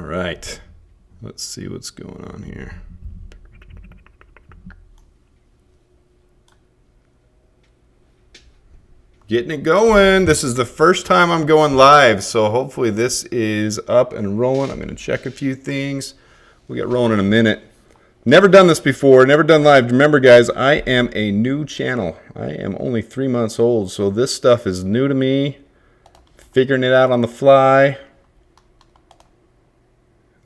right. Let's see what's going on here. Getting it going. This is the first time I'm going live, so hopefully this is up and rolling. I'm going to check a few things. We'll get rolling in a minute. Never done this before, never done live. Remember, guys, I am a new channel. I am only 3 months old, so this stuff is new to me. Figuring it out on the fly.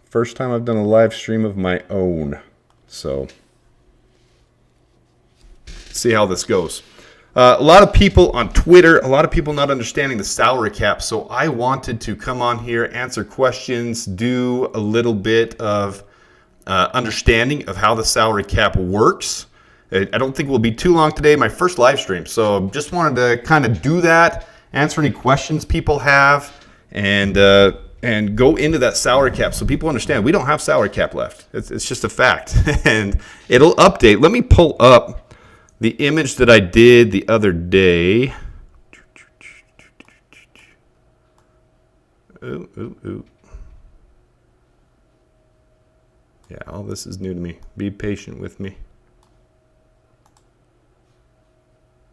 First time I've done a live stream of my own. So, see how this goes. A lot of people on Twitter, a lot of people not understanding the salary cap. So I wanted to come on here, answer questions, do a little bit of understanding of how the salary cap works. I don't think it will be too long today, my first live stream. So just wanted to kind of do that, answer any questions people have, and go into that salary cap so people understand we don't have salary cap left. It's just a fact. And it'll update. Let me pull up the image that I did the other day. Ooh. Yeah, all this is new to me. Be patient with me.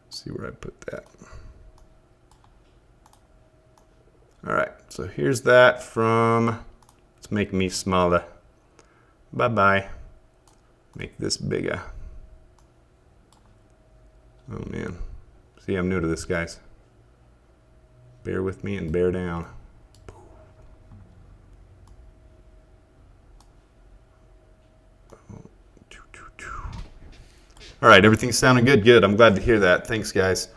Let's see where I put that. All right, so here's that from, let's make me smaller. Bye-bye. Make this bigger. Oh, man. See, I'm new to this, guys. Bear with me and bear down. All right, everything's sounding good. Good. I'm glad to hear that. Thanks, guys.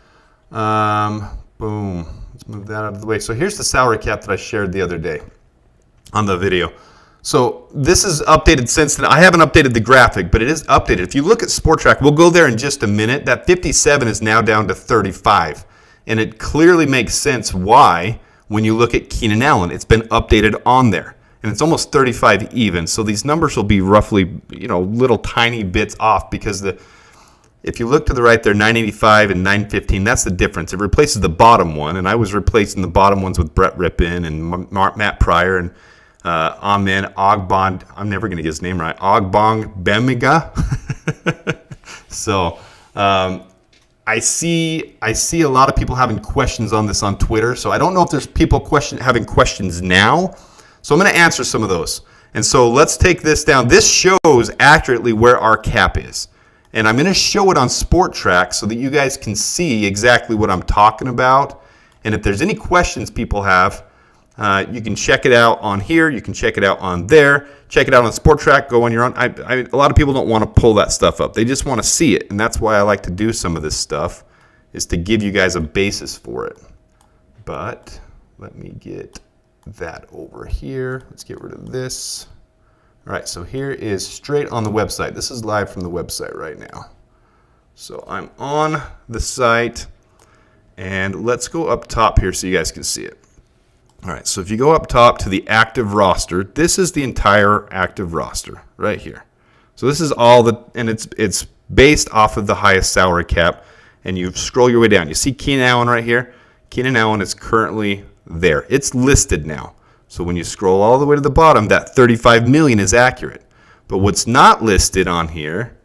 Boom. Let's move that out of the way. So here's the salary cap that I shared the other day on the video. So this is updated since then. I haven't updated the graphic, but it is updated. If you look at Spotrac, we'll go there in just a minute. That 57 is now down to 35. And it clearly makes sense why when you look at Keenan Allen. It's been updated on there. And it's almost 35 even. So these numbers will be roughly, little tiny bits off because if you look to the right there, 985 and 915, that's the difference. It replaces the bottom one. And I was replacing the bottom ones with Brett Rippon and Matt Pryor and Amen Ogbon, I'm never going to get his name right, Ogbong Bemiga. So I see a lot of people having questions on this on Twitter. So I don't know if there's people having questions now. So I'm going to answer some of those. And so let's take this down. This shows accurately where our cap is. And I'm going to show it on Spotrac so that you guys can see exactly what I'm talking about. And if there's any questions people have, you can check it out on here. You can check it out on there. Check it out on Spotrac. Go on your own. A lot of people don't want to pull that stuff up. They just want to see it. And that's why I like to do some of this stuff, is to give you guys a basis for it. But let me get that over here. Let's get rid of this. All right, so here is straight on the website. This is live from the website right now. So I'm on the site. And let's go up top here so you guys can see it. All right, so if you go up top to the active roster, this is the entire active roster right here. So this is all and it's based off of the highest salary cap. And you scroll your way down. You see Keenan Allen right here. Keenan Allen is currently there. It's listed now. So when you scroll all the way to the bottom, that $35 million is accurate. But what's not listed on here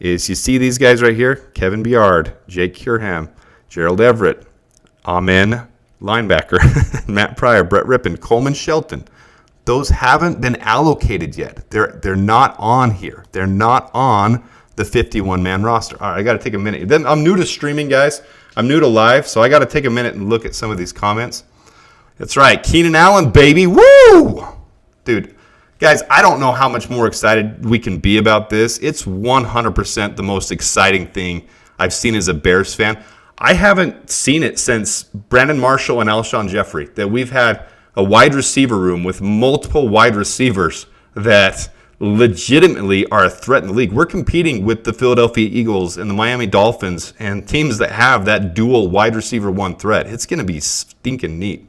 is, you see these guys right here? Kevin Byard, Jake Curham, Gerald Everett, Amen linebacker, Matt Pryor, Brett Rippon, Coleman Shelton. Those haven't been allocated yet. They're not on here. They're not on the 51-man roster. All right, I got to take a minute. Then I'm new to streaming, guys. I'm new to live, so I got to take a minute and look at some of these comments. That's right, Keenan Allen, baby. Woo! Dude, guys, I don't know how much more excited we can be about this. It's 100% the most exciting thing I've seen as a Bears fan. I haven't seen it since Brandon Marshall and Alshon Jeffrey, that we've had a wide receiver room with multiple wide receivers that legitimately are a threat in the league. We're competing with the Philadelphia Eagles and the Miami Dolphins and teams that have that dual wide receiver one threat. It's going to be stinking neat.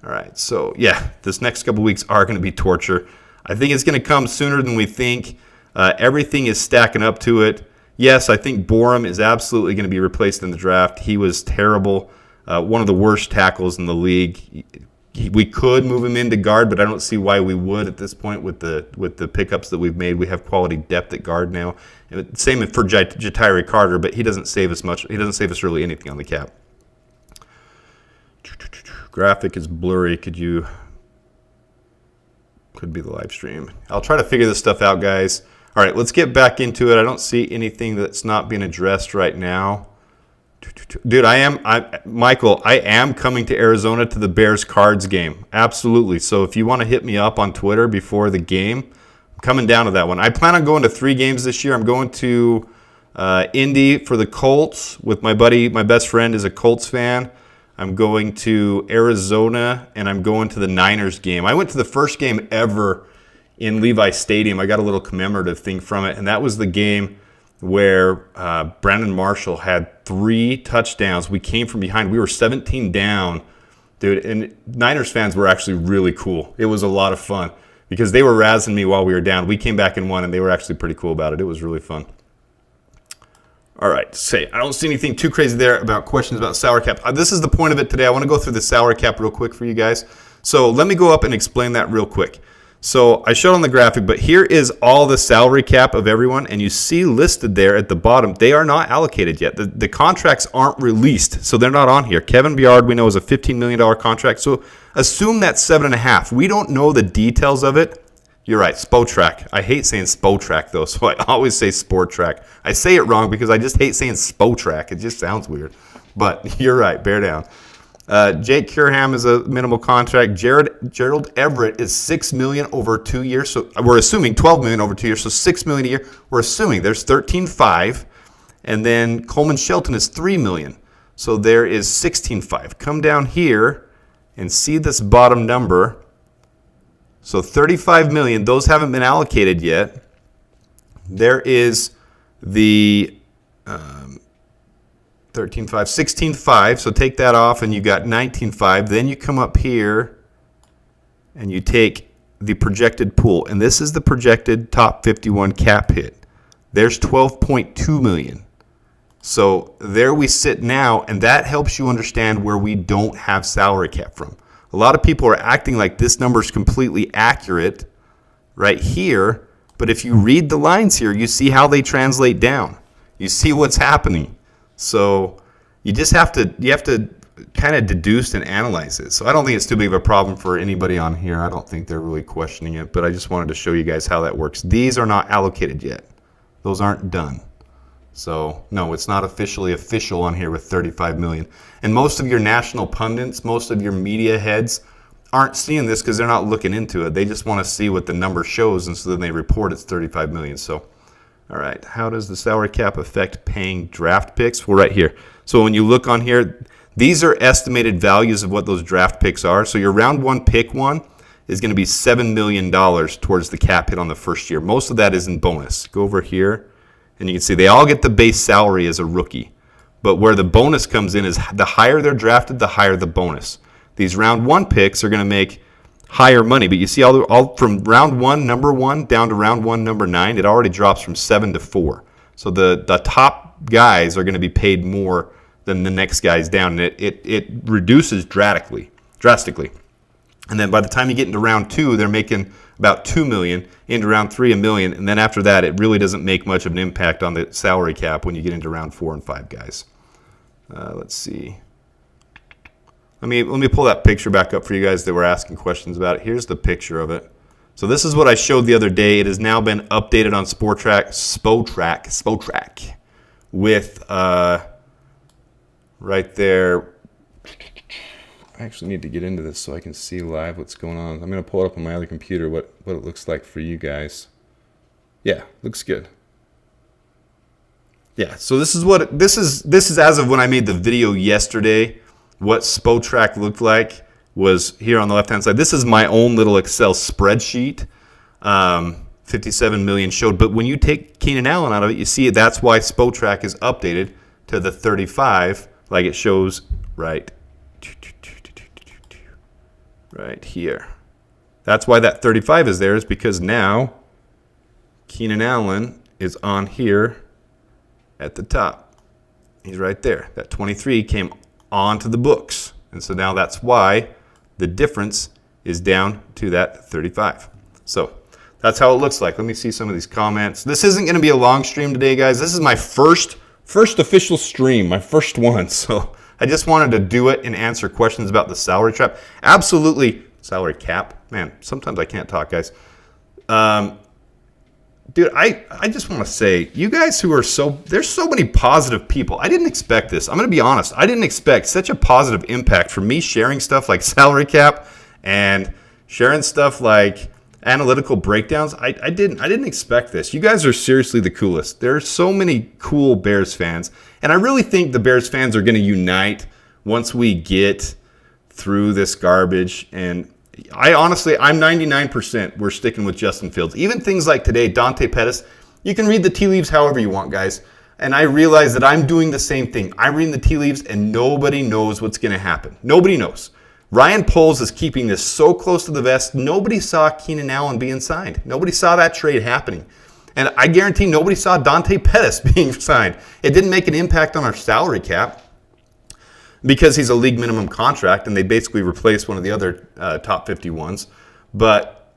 All right, so yeah, this next couple weeks are going to be torture. I think it's going to come sooner than we think. Everything is stacking up to it. Yes, I think Borum is absolutely going to be replaced in the draft. He was terrible. One of the worst tackles in the league. we could move him into guard, but I don't see why we would at this point with the pickups that we've made. We have quality depth at guard now. Same for Jatiri Carter, but he doesn't save us much. He doesn't save us really anything on the cap. Graphic is blurry. Could be the live stream. I'll try to figure this stuff out, guys. All right, let's get back into it. I don't see anything that's not being addressed right now. Dude, Michael, I am coming to Arizona to the Bears Cards game. Absolutely. So if you want to hit me up on Twitter before the game, I'm coming down to that one. I plan on going to 3 games this year. I'm going to Indy for the Colts with my buddy. My best friend is a Colts fan. I'm going to Arizona, and I'm going to the Niners game. I went to the first game ever in Levi Stadium. I got a little commemorative thing from it, and that was the game where Brandon Marshall had 3 touchdowns. We came from behind. We were 17 down, dude, and Niners fans were actually really cool. It was a lot of fun because they were razzing me while we were down. We came back and won, and they were actually pretty cool about it. It was really fun. All right, I don't see anything too crazy there about questions about salary cap. This is the point of it today. I want to go through the salary cap real quick for you guys. So let me go up and explain that real quick. So I showed on the graphic, but here is all the salary cap of everyone, and you see listed there at the bottom, they are not allocated yet. The contracts aren't released, so they're not on here. Kevin Byard, we know, is a $15 million contract, so assume that's 7.5. We don't know the details of it. You're right, Spotrac. I hate saying Spotrac, though, so I always say Spotrac. I say it wrong because I just hate saying Spotrac. It just sounds weird. But you're right, bear down. Jake Curham is a minimal contract. Gerald Everett is $6 million over 2 years. So we're assuming $12 million over 2 years. So $6 million a year. We're assuming there's $13.5, and then Coleman Shelton is $3 million. So there is $16.5. Come down here and see this bottom number. So $35 million. Those haven't been allocated yet. There is the 13.5, 16.5, so take that off and you got 19.5. Then you come up here and you take the projected pool, and this is the projected top 51 cap hit. There's 12.2 million. So there we sit now, and that helps you understand where we don't have salary cap from. A lot of people are acting like this number is completely accurate right here, but if you read the lines here, you see how they translate down. You see what's happening. So you have to kind of deduce and analyze it. So I don't think it's too big of a problem for anybody on here. I don't think they're really questioning it, but I just wanted to show you guys how that works. These are not allocated yet. Those aren't done. So no, it's not officially official on here with 35 million. And most of your national pundits, most of your media heads aren't seeing this because they're not looking into it. They just want to see what the number shows, and so then they report it's 35 million. So all right, how does the salary cap affect paying draft picks? Well, right here. So when you look on here, these are estimated values of what those draft picks are. So your round 1 pick one is going to be $7 million towards the cap hit on the first year. Most of that is in bonus. Go over here, and you can see they all get the base salary as a rookie. But where the bonus comes in is the higher they're drafted, the higher the bonus. These round 1 picks are going to make higher money, but you see all from round 1, number 1, down to round 1, number 9, it already drops from 7 to 4. So the top guys are going to be paid more than the next guys down, and it reduces drastically. And then by the time you get into round 2, they're making about $2 million, into round 3, $1 million, and then after that, it really doesn't make much of an impact on the salary cap when you get into round 4 and 5 guys. Let's see. Let me pull that picture back up for you guys that were asking questions about it. Here's the picture of it. So this is what I showed the other day. It has now been updated on Spotrac with right there. I actually need to get into this so I can see live what's going on. I'm going to pull it up on my other computer what it looks like for you guys. Yeah, looks good. Yeah, so this is as of when I made the video yesterday. What Spotrac looked like was here on the left-hand side. This is my own little Excel spreadsheet. 57 million showed. But when you take Keenan Allen out of it, you see that's why Spotrac is updated to the 35, like it shows right here. That's why that 35 is there, is because now Keenan Allen is on here at the top. He's right there. That 23 came onto the books. And so now that's why The difference is down to that 35. So that's how it looks like. Let me see some of these comments. This isn't going to be a long stream today, guys. This is my first official stream, my first one. So I just wanted to do it and answer questions about the salary trap. Absolutely. Salary cap. Man, sometimes I can't talk, guys. Dude, I just want to say, you guys who are there's so many positive people. I didn't expect this. I'm going to be honest. I didn't expect such a positive impact from me sharing stuff like salary cap and sharing stuff like analytical breakdowns. I didn't expect this. You guys are seriously the coolest. There are so many cool Bears fans. And I really think the Bears fans are going to unite once we get through this garbage. And I'm 99% we're sticking with Justin Fields. Even things like today, Dante Pettis, you can read the tea leaves however you want, guys. And I realize that I'm doing the same thing. I'm reading the tea leaves and nobody knows what's going to happen. Nobody knows. Ryan Poles is keeping this so close to the vest. Nobody saw Keenan Allen being signed. Nobody saw that trade happening. And I guarantee nobody saw Dante Pettis being signed. It didn't make an impact on our salary cap, because he's a league minimum contract, and they basically replaced one of the other top 51s. But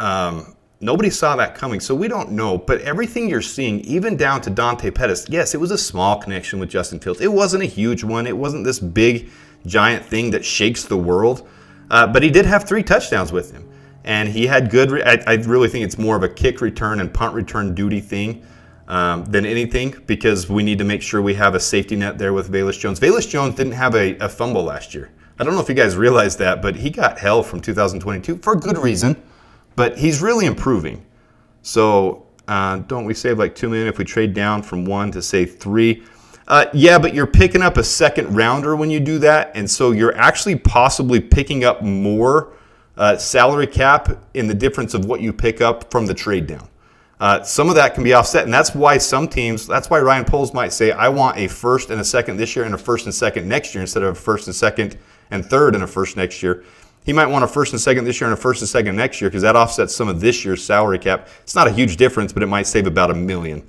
nobody saw that coming, so we don't know. But everything you're seeing, even down to Dante Pettis, yes, it was a small connection with Justin Fields. It wasn't a huge one. It wasn't this big, giant thing that shakes the world. But he did have 3 touchdowns with him. And he had good I really think it's more of a kick return and punt return duty thing than anything, because we need to make sure we have a safety net there with Velus Jones. Velus Jones didn't have a fumble last year. I don't know if you guys realize that, but he got hell from 2022 for a good reason. But he's really improving. So don't we save like $2 million if we trade down from 1 to say 3? Yeah, but you're picking up a second rounder when you do that. And so you're actually possibly picking up more salary cap in the difference of what you pick up from the trade down. Some of that can be offset, and that's why that's why Ryan Poles might say, I want a first and a second this year and a first and second next year instead of a first and second and third and a first next year. He might want a first and second this year and a first and second next year because that offsets some of this year's salary cap. It's not a huge difference, but it might save about $1 million.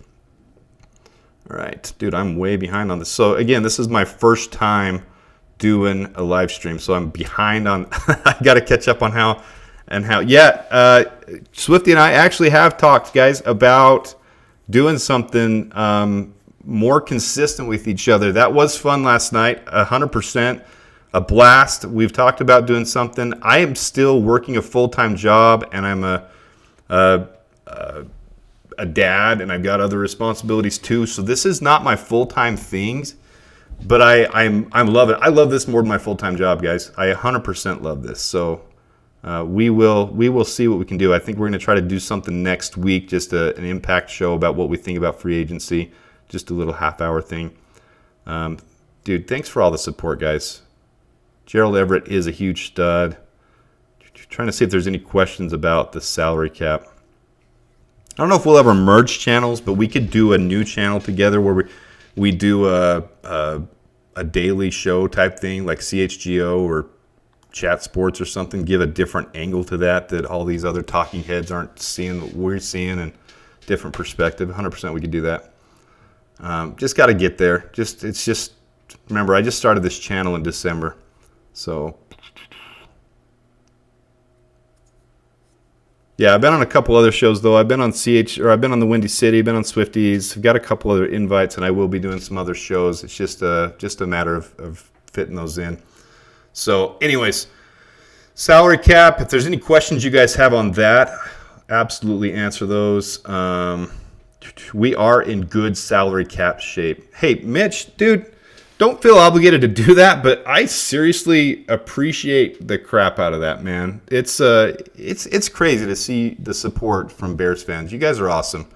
All right, dude, I'm way behind on this. So again, this is my first time doing a live stream, so I'm behind on. I got to catch up on how. Yeah, Swifty and I actually have talked, guys, about doing something more consistent with each other. That was fun last night, 100%, a blast. We've talked about doing something. I am still working a full-time job, and I'm a dad, and I've got other responsibilities too. So this is not my full-time things, but I love it. I love this more than my full-time job, guys. I 100% love this. So. We will see what we can do. I think we're going to try to do something next week, just an impact show about what we think about free agency, just a little half-hour thing. Dude, thanks for all the support, guys. Gerald Everett is a huge stud. Trying to see if there's any questions about the salary cap. I don't know if we'll ever merge channels, but we could do a new channel together where we do a daily show type thing like CHGO or Chat Sports or something, give a different angle to that all these other talking heads aren't seeing what we're seeing, and different perspective. 100% we could do that. Just got to get there. Remember, I just started this channel in December. So yeah, I've been on a couple other shows though. I've been on I've been on the Windy City, been on Swifties. I've got a couple other invites, and I will be doing some other shows. It's just a matter of fitting those in. So anyways, salary cap, if there's any questions you guys have on that, absolutely answer those. We are in good salary cap shape. Hey, Mitch, dude, don't feel obligated to do that, but I seriously appreciate the crap out of that, man. It's crazy to see the support from Bears fans. You guys are awesome.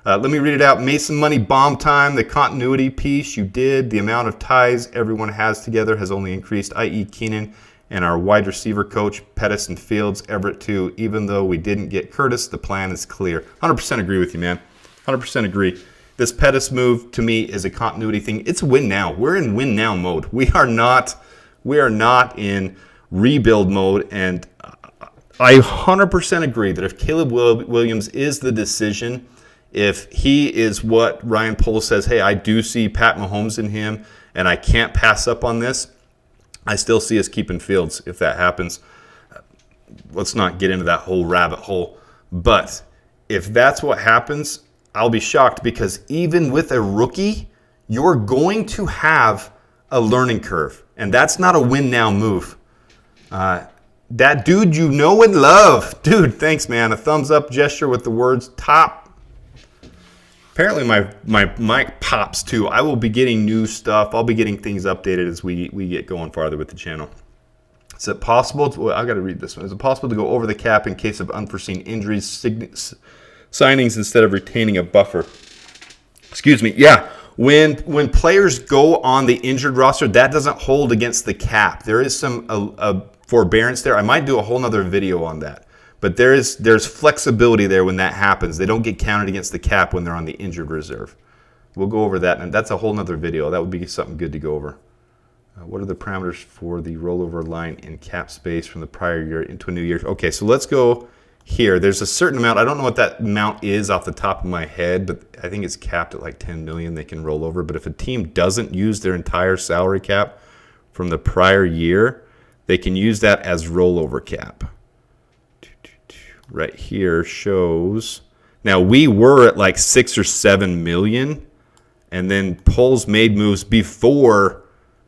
Let me read it out. Mason Money Bomb Time, the continuity piece you did. The amount of ties everyone has together has only increased, i.e. Keenan and our wide receiver coach, Pettis and Fields, Everett too. Even though we didn't get Curtis, the plan is clear. 100% agree with you, man. 100% agree. This Pettis move, to me, is a continuity thing. It's win now. We're in win now mode. We are not in rebuild mode, and I 100% agree that if Caleb Williams is the decision, if he is what Ryan Poles says, hey, I do see Pat Mahomes in him, and I can't pass up on this, I still see us keeping Fields if that happens. let's not get into that whole rabbit hole. But if that's what happens, I'll be shocked, because even with a rookie, you're going to have a learning curve. And that's not a win now move. That dude you know and love. Dude, thanks, man. A thumbs up gesture with the words top. Apparently my mic pops too. I will be getting new stuff. I'll be getting things updated as we get going farther with the channel. Is it possible to, well, I got to read this one. Is it possible to go over the cap in case of unforeseen injuries, signings instead of retaining a buffer? Excuse me. Yeah. When players go on the injured roster, that doesn't hold against the cap. There is some forbearance there. I might do a whole nother video on that. But there's flexibility there when that happens. They don't get counted against the cap when they're on the injured reserve. We'll go over that, and that's a whole nother video. That would be something good to go over. What are the parameters for the rollover line in cap space from the prior year into a new year? Okay, so let's go here. There's a certain amount. I don't know what that amount is off the top of my head, but I think it's capped at like 10 million they can roll over. But if a team doesn't use their entire salary cap from the prior year, they can use that as rollover cap. Right here shows. Now, we were at like 6 or 7 million, and then Poles made moves before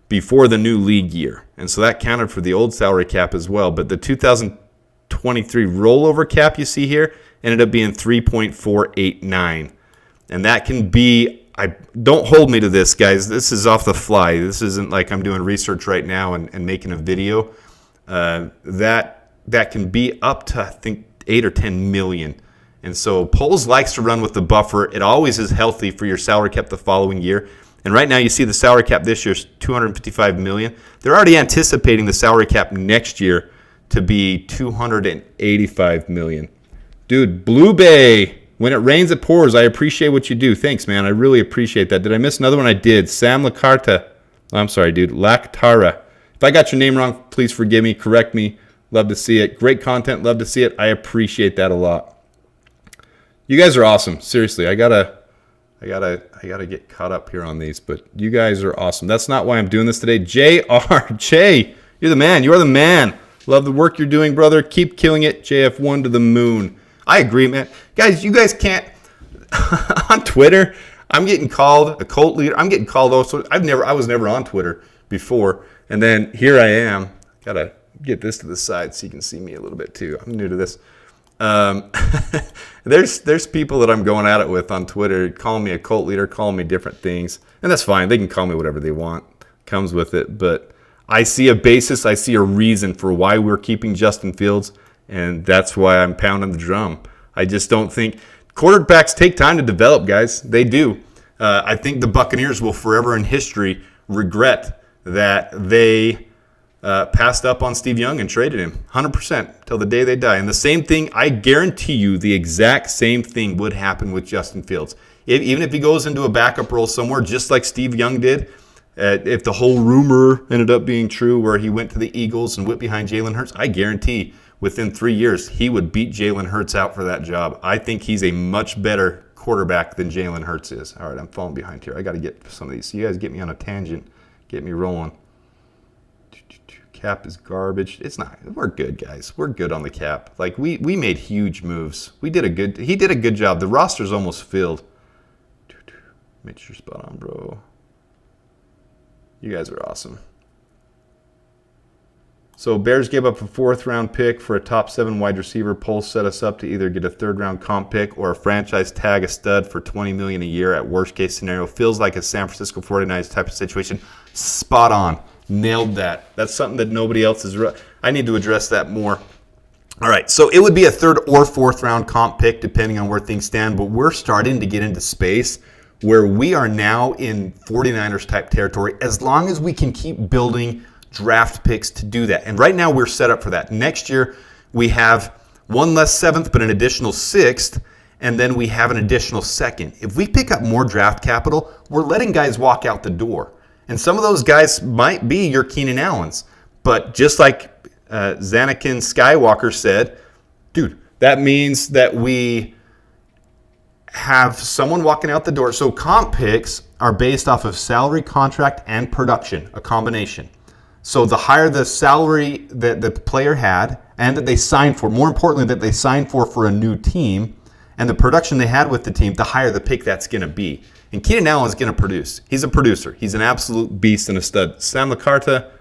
the new league year. And so that counted for the old salary cap as well. But the 2023 rollover cap you see here ended up being 3.489. And that can be, don't hold me to this, guys. This is off the fly. This isn't like I'm doing research right now and making a video. That can be up to, I think, 8 or 10 million. And so Poles likes to run with the buffer. It always is healthy for your salary cap the following year. And right now you see the salary cap this year is 255 million. They're already anticipating the salary cap next year to be 285 million. Dude, Blue Bay, when it rains it pours. I appreciate what you do. Thanks, man. I really appreciate that. Did I miss another one? I did. Sam Lacarta. I'm sorry, dude. Lactara. If I got your name wrong, please forgive me. Correct me. Love to see it. Great content. Love to see it. I appreciate that a lot. You guys are awesome. Seriously, I gotta get caught up here on these, but you guys are awesome. That's not why I'm doing this today. Jay, you're the man. You are the man. Love the work you're doing, brother. Keep killing it. JF1 to the moon. I agree, man. Guys, you guys can't on Twitter. I'm getting called a cult leader. I'm getting called also. I was never on Twitter before, and then here I am. Gotta get this to the side so you can see me a little bit too. I'm new to this. There's people that I'm going at it with on Twitter, calling me a cult leader, calling me different things, and that's fine. They can call me whatever they want. Comes with it. But I see a basis. I see a reason for why we're keeping Justin Fields, and that's why I'm pounding the drum. I just don't think quarterbacks take time to develop, guys. They do. I think the Buccaneers will forever in history regret that they passed up on Steve Young and traded him 100% till the day they die. And the same thing, I guarantee you, the exact same thing would happen with Justin Fields. Even if he goes into a backup role somewhere, just like Steve Young did, if the whole rumor ended up being true where he went to the Eagles and whipped behind Jalen Hurts, I guarantee within 3 years he would beat Jalen Hurts out for that job. I think he's a much better quarterback than Jalen Hurts is. All right, I'm falling behind here. I got to get some of these. So you guys get me on a tangent, get me rolling. Cap is garbage. It's not. We're good, guys. We're good on the cap. Like we made huge moves. He did a good job. The roster's almost filled. Make sure you're spot on, bro. You guys are awesome. So Bears gave up a 4th-round pick for a top 7 wide receiver. Poles set us up to either get a 3rd-round comp pick or a franchise tag a stud for $20 million a year at worst-case scenario. Feels like a San Francisco 49ers type of situation. Spot on. Nailed that. That's something that nobody else is. I need to address that more. All right, so it would be a 3rd or 4th-round comp pick depending on where things stand, but we're starting to get into space where we are now in 49ers type territory as long as we can keep building draft picks to do that. And right now we're set up for that. Next year we have one less 7th but an additional 6th, and then we have an additional 2nd. If we pick up more draft capital, we're letting guys walk out the door. And some of those guys might be your Keenan Allens. But just like Zanakin Skywalker said, dude, that means that we have someone walking out the door. So comp picks are based off of salary, contract, and production, a combination. So the higher the salary that the player had and that they signed for. More importantly, that they signed for a new team, and the production they had with the team, the higher the pick that's going to be. And Keenan Allen is going to produce. He's a producer. He's an absolute beast and a stud. Sam Lacarta,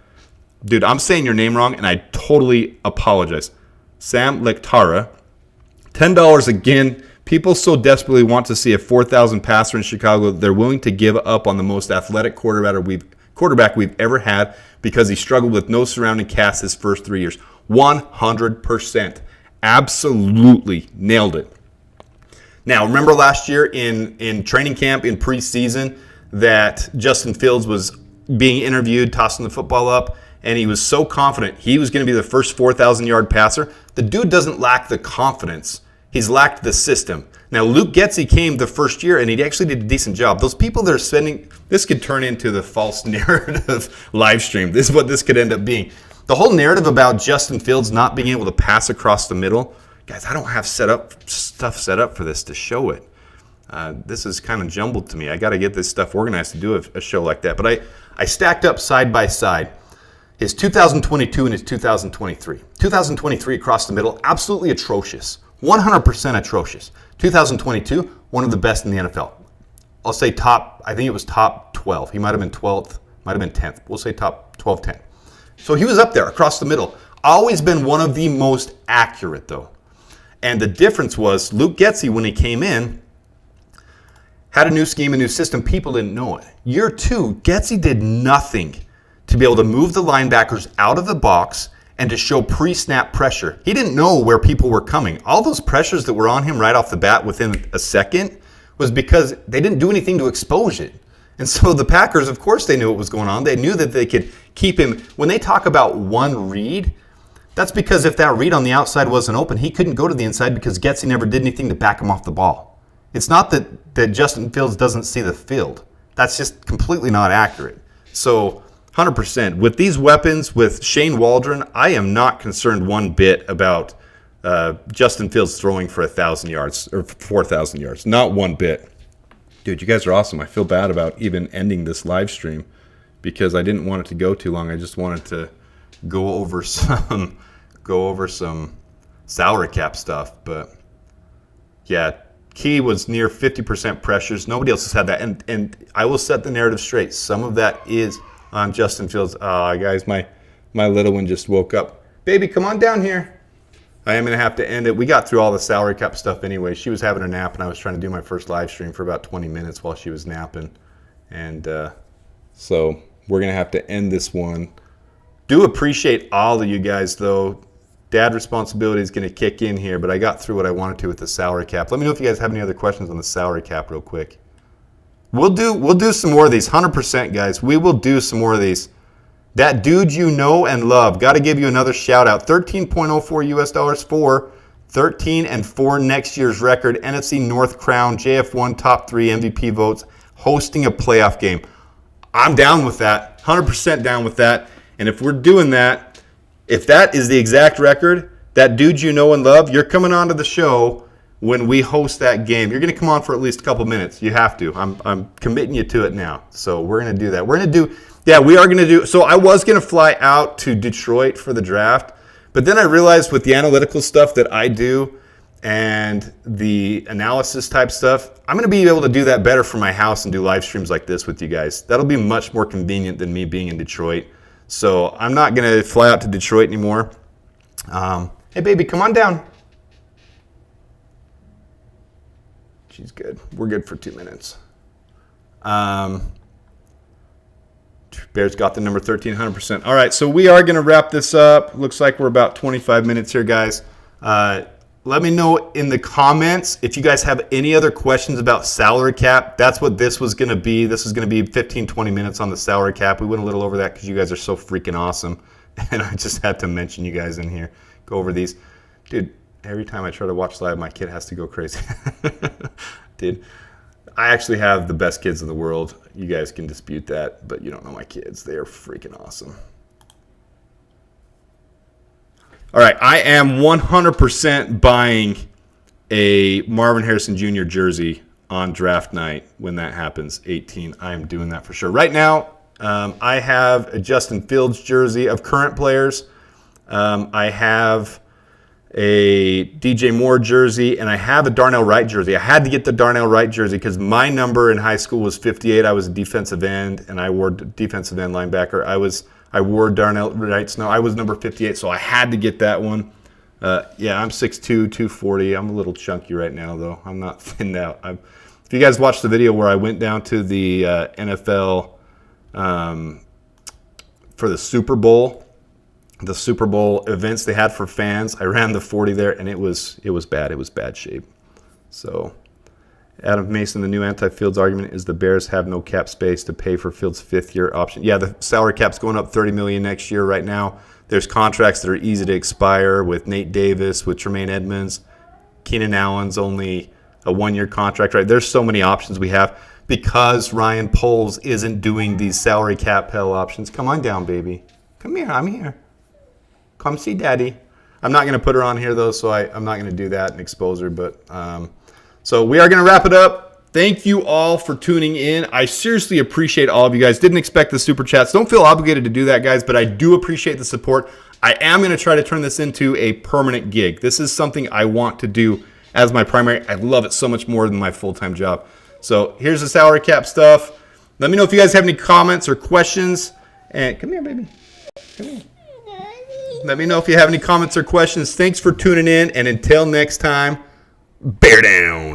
dude, I'm saying your name wrong, and I totally apologize. Sam Lectara, $10 again. People so desperately want to see a 4,000 passer in Chicago that they're willing to give up on the most athletic quarterback we've ever had because he struggled with no surrounding cast his first 3 years. 100%. Absolutely nailed it. Now, remember last year in training camp, in preseason, that Justin Fields was being interviewed, tossing the football up, and he was so confident he was going to be the first 4,000-yard passer. The dude doesn't lack the confidence. He's lacked the system. Now, Luke Getsy came the first year, and he actually did a decent job. Those people that are spending – this could turn into the false narrative live stream. This is what this could end up being. The whole narrative about Justin Fields not being able to pass across the middle, guys, I don't have stuff set up for this to show it. This is kind of jumbled to me. I got to get this stuff organized to do a show like that. But I stacked up side by side his 2022 and his 2023. 2023 across the middle, absolutely atrocious. 100% atrocious. 2022, one of the best in the NFL. I'll say I think it was top 12. He might have been 12th, might have been 10th. We'll say top 12, 10. So he was up there across the middle. Always been one of the most accurate, though. And the difference was Luke Getsy, when he came in, had a new scheme, a new system. People didn't know it. Year 2, Getsy did nothing to be able to move the linebackers out of the box and to show pre-snap pressure. He didn't know where people were coming. All those pressures that were on him right off the bat within a second was because they didn't do anything to expose it. And so the Packers, of course, they knew what was going on. They knew that they could keep him. When they talk about one read, that's because if that read on the outside wasn't open, he couldn't go to the inside because Getsy never did anything to back him off the ball. It's not that Justin Fields doesn't see the field. That's just completely not accurate. So 100%. With these weapons, with Shane Waldron, I am not concerned one bit about Justin Fields throwing for 1,000 yards or 4,000 yards. Not one bit. Dude, you guys are awesome. I feel bad about even ending this live stream because I didn't want it to go too long. I just wanted to go over some salary cap stuff. But yeah, Key was near 50% pressures. Nobody else has had that. And I will set the narrative straight. Some of that is on Justin Fields. Guys, my little one just woke up. Baby, come on down here. I am going to have to end it. We got through all the salary cap stuff anyway. She was having a nap, and I was trying to do my first live stream for about 20 minutes while she was napping. And so we're going to have to end this one. Do appreciate all of you guys, though. Dad responsibility is going to kick in here, but I got through what I wanted to with the salary cap. Let me know if you guys have any other questions on the salary cap real quick. We'll do some more of these, 100%, guys. We will do some more of these. That dude you know and love. Got to give you another shout out. 13.04 US dollars for 13-4 next year's record. NFC North crown, JF1 top 3 MVP votes, hosting a playoff game. I'm down with that. 100% down with that. And if we're doing that, if that is the exact record, that dude you know and love, you're coming onto the show when we host that game. You're going to come on for at least a couple minutes. You have to. I'm committing you to it now. So we're going to do that. We are going to do. So I was going to fly out to Detroit for the draft, but then I realized with the analytical stuff that I do and the analysis type stuff, I'm going to be able to do that better from my house and do live streams like this with you guys. That'll be much more convenient than me being in Detroit. So I'm not going to fly out to Detroit anymore. Hey, baby, come on down. She's good. We're good for 2 minutes. Bears got the number 1,300%. All right, so we are going to wrap this up. Looks like we're about 25 minutes here, guys. Let me know in the comments if you guys have any other questions about salary cap. That's what this was going to be. This is going to be 15, 20 minutes on the salary cap. We went a little over that because you guys are so freaking awesome. And I just had to mention you guys in here. Go over these. Dude, every time I try to watch live, my kid has to go crazy. Dude, I actually have the best kids in the world. You guys can dispute that, but you don't know my kids. They are freaking awesome. All right, I am 100% buying a Marvin Harrison Jr. jersey on draft night when that happens, 18. I am doing that for sure. Right now, I have a Justin Fields jersey of current players. I have a DJ Moore jersey, and I have a Darnell Wright jersey. I had to get the Darnell Wright jersey because my number in high school was 58. I was a defensive end, and I wore defensive end linebacker. I wore Darnell Wright's. No, I was number 58, so I had to get that one. Yeah, I'm 6'2", 240. I'm a little chunky right now, though. I'm not thinned out. If you guys watched the video where I went down to the NFL for the Super Bowl events they had for fans, I ran the 40 there, and it was bad. It was bad shape. So Adam Mason, the new anti-Fields argument is the Bears have no cap space to pay for Fields' fifth-year option. Yeah, the salary cap's going up $30 million next year right now. There's contracts that are easy to expire with Nate Davis, with Tremaine Edmonds. Keenan Allen's only a one-year contract, right? There's so many options we have because Ryan Poles isn't doing these salary cap hell options. Come on down, baby. Come here. I'm here. Come see Daddy. I'm not going to put her on here, though, so I'm not going to do that and expose her. But so we are going to wrap it up. Thank you all for tuning in. I seriously appreciate all of you guys. Didn't expect the super chats. Don't feel obligated to do that, guys, but I do appreciate the support. I am going to try to turn this into a permanent gig. This is something I want to do as my primary. I love it so much more than my full-time job. So here's the salary cap stuff. Let me know if you guys have any comments or questions. And come here, baby. Come here. Let me know if you have any comments or questions. Thanks for tuning in, and until next time, bear down.